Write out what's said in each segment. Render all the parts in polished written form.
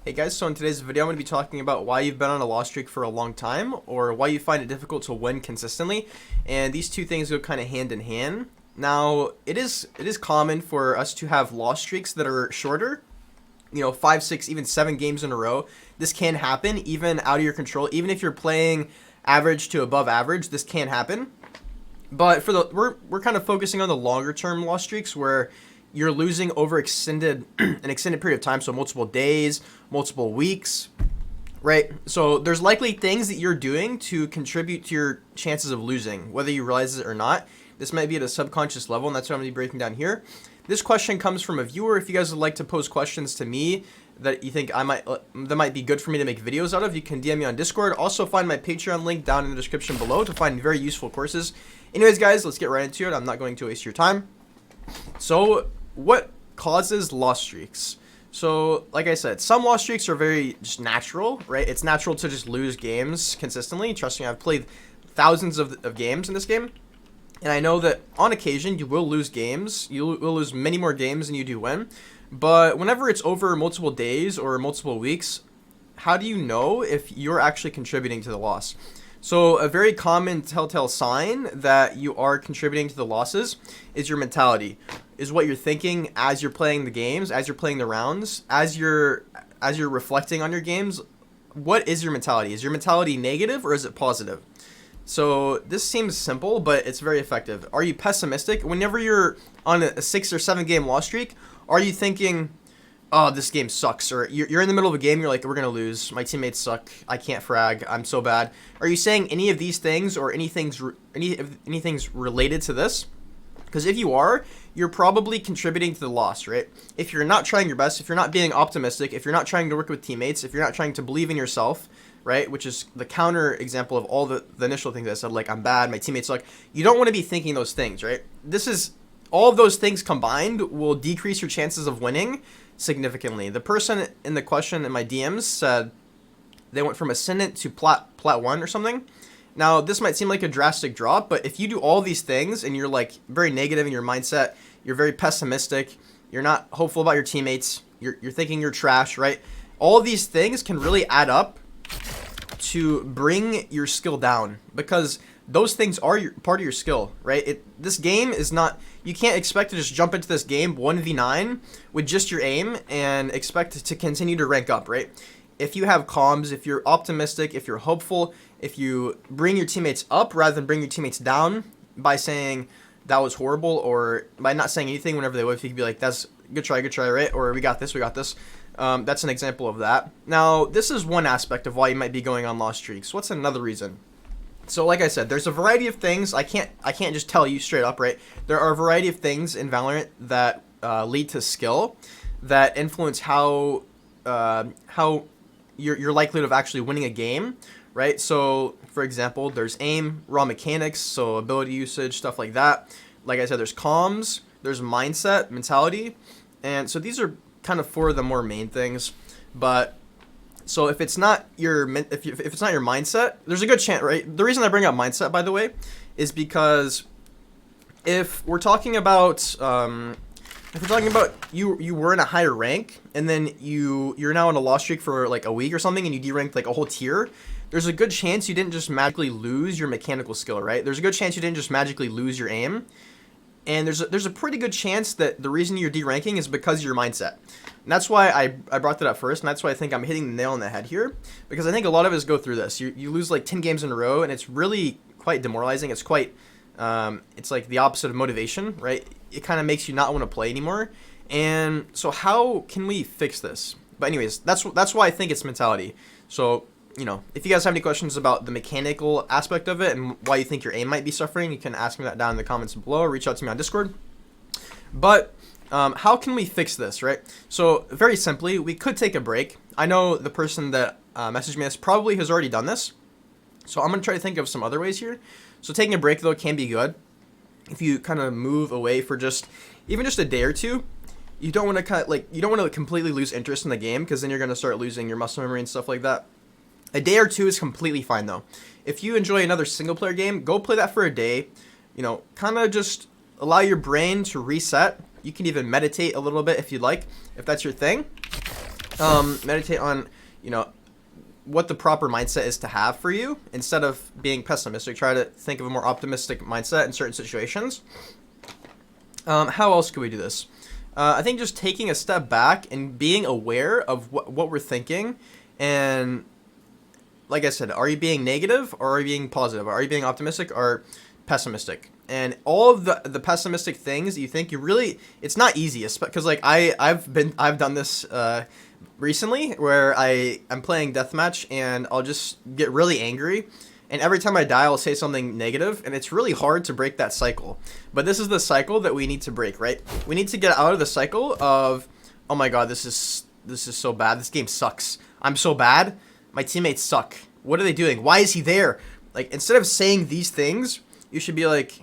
Hey guys, so in today's video I'm going to be talking about why you've been on a loss streak for a long time or why you find it difficult to win consistently, and these two things go kind of hand in hand. Now, it is common for us to have loss streaks that are shorter, 5, 6, even 7 games in a row. This can happen even out of your control. Even if you're playing average to above average, this can happen. But we're kind of focusing on the longer term loss streaks where you're losing over an extended period of time, so multiple days, multiple weeks, right? So there's likely things that you're doing to contribute to your chances of losing, whether you realize it or not. This might be at a subconscious level, and that's what I'm going to be breaking down here. This question comes from a viewer. If you guys would like to pose questions to me that you think that might be good for me to make videos out of, you can DM me on Discord. Also, find my Patreon link down in the description below to find very useful courses. Anyways, guys, let's get right into it. I'm not going to waste your time. So, what causes loss streaks? So, like I said, some loss streaks are very just natural, right? It's natural to just lose games consistently. Trust me, I've played thousands of games in this game, and I know that on occasion you will lose games. You will lose many more games than you do win. But whenever it's over multiple days or multiple weeks, how do you know if you're actually contributing to the loss? So a very common telltale sign that you are contributing to the losses is your mentality, is what you're thinking as you're playing the games, as you're playing the rounds, as you're reflecting on your games. What is your mentality? Is your mentality negative or is it positive? So this seems simple, but it's very effective. Are you pessimistic? Whenever you're on a 6 or 7 game loss streak, are you thinking, oh, this game sucks, or you're in the middle of a game, you're like, we're gonna lose, my teammates suck, I can't frag, I'm so bad? Are you saying any of these things or anything's related to this? Because if you are, you're probably contributing to the loss, right? If you're not trying your best, if you're not being optimistic, if you're not trying to work with teammates, if you're not trying to believe in yourself, right, which is the counter example of all the initial things I said, like, I'm bad, my teammates suck, you don't want to be thinking those things, right? All of those things combined will decrease your chances of winning significantly. The person in the question in my DMs said they went from Ascendant to Plat 1 or something. Now, this might seem like a drastic drop, but if you do all these things and you're like very negative in your mindset, you're very pessimistic, you're not hopeful about your teammates, you're thinking you're trash, right? All of these things can really add up to bring your skill down, because those things are part of your skill, right? This game is not, you can't expect to just jump into this game 1v9 with just your aim and expect to continue to rank up, right? If you have comms, if you're optimistic, if you're hopeful, if you bring your teammates up rather than bring your teammates down by saying that was horrible, or by not saying anything whenever they would, if you could be like, that's good try, right? Or we got this. That's an example of that. Now, this is one aspect of why you might be going on loss streaks. What's another reason? So like I said, there's a variety of things. I can't just tell you straight up, right? There are a variety of things in Valorant that lead to skill that influence how your likelihood of actually winning a game, right? So for example, there's aim, raw mechanics, so ability usage, stuff like that. Like I said, there's comms, there's mindset, mentality, and so these are kind of 4 of the more main things. But so if it's not your mindset, there's a good chance, right? The reason I bring up mindset, by the way, is because if we're talking about you were in a higher rank and then you're now on a loss streak for like a week or something and you deranked like a whole tier, there's a good chance you didn't just magically lose your mechanical skill, right? There's a good chance you didn't just magically lose your aim. And there's a pretty good chance that the reason you're deranking is because of your mindset. And that's why I brought that up first, and that's why I think I'm hitting the nail on the head here. Because I think a lot of us go through this. You lose like 10 games in a row, and it's really quite demoralizing. It's quite, it's like the opposite of motivation, right? It kind of makes you not want to play anymore. And so how can we fix this? But anyways, that's why I think it's mentality. So, if you guys have any questions about the mechanical aspect of it and why you think your aim might be suffering, you can ask me that down in the comments below or reach out to me on Discord. But how can we fix this, right? So very simply, we could take a break. I know the person that messaged me this probably has already done this. So I'm going to try to think of some other ways here. So taking a break, though, can be good. If you kind of move away for even just a day or two, you don't want to completely lose interest in the game, because then you're going to start losing your muscle memory and stuff like that. A day or two is completely fine, though. If you enjoy another single-player game, go play that for a day. Kind of just allow your brain to reset. You can even meditate a little bit if you'd like, if that's your thing. Meditate on, you know, what the proper mindset is to have for you. Instead of being pessimistic, try to think of a more optimistic mindset in certain situations. How else could we do this? I think just taking a step back and being aware of what we're thinking. And like I said, are you being negative or are you being positive? Are you being optimistic or pessimistic? And all of the pessimistic things you think, it's not easy, because like I've done this recently, where I'm playing deathmatch and I'll just get really angry, and every time I die I'll say something negative, and it's really hard to break that cycle. But this is the cycle that we need to break, right? We need to get out of the cycle of, oh my god, this is so bad, this game sucks, I'm so bad, my teammates suck, what are they doing, why is he there? Like, instead of saying these things, you should be like,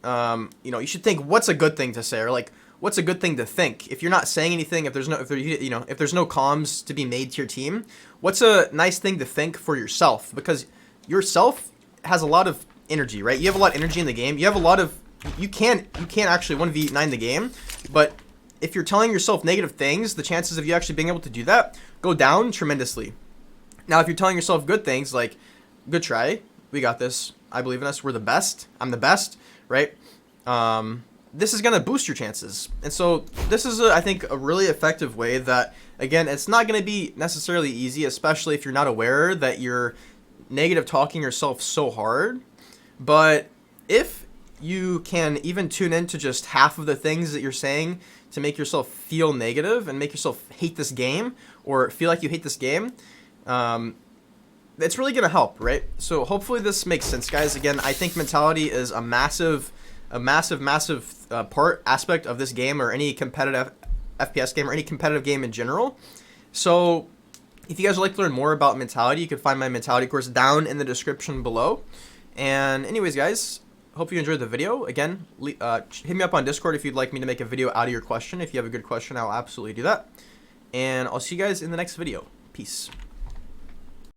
you should think, what's a good thing to say, or like, what's a good thing to think? If you're not saying anything, if there's no comms to be made to your team, what's a nice thing to think for yourself? Because yourself has a lot of energy, right? You have a lot of energy in the game. You have a lot of, you can't actually 1v9 the game, but if you're telling yourself negative things, the chances of you actually being able to do that go down tremendously. Now, if you're telling yourself good things, like, good try, we got this, I believe in us, we're the best, I'm the best, right? This is going to boost your chances. And so this is, I think, a really effective way that, again, it's not going to be necessarily easy, especially if you're not aware that you're negative talking yourself so hard. But if you can even tune into just half of the things that you're saying to make yourself feel negative and make yourself hate this game, or feel like you hate this game, it's really going to help, right? So hopefully this makes sense, guys. Again, I think mentality is a massive aspect of this game, or any competitive FPS game, or any competitive game in general. So if you guys would like to learn more about mentality, you can find my mentality course down in the description below. And anyways, guys, hope you enjoyed the video. Again, hit me up on Discord if you'd like me to make a video out of your question. If you have a good question, I'll absolutely do that. And I'll see you guys in the next video. Peace.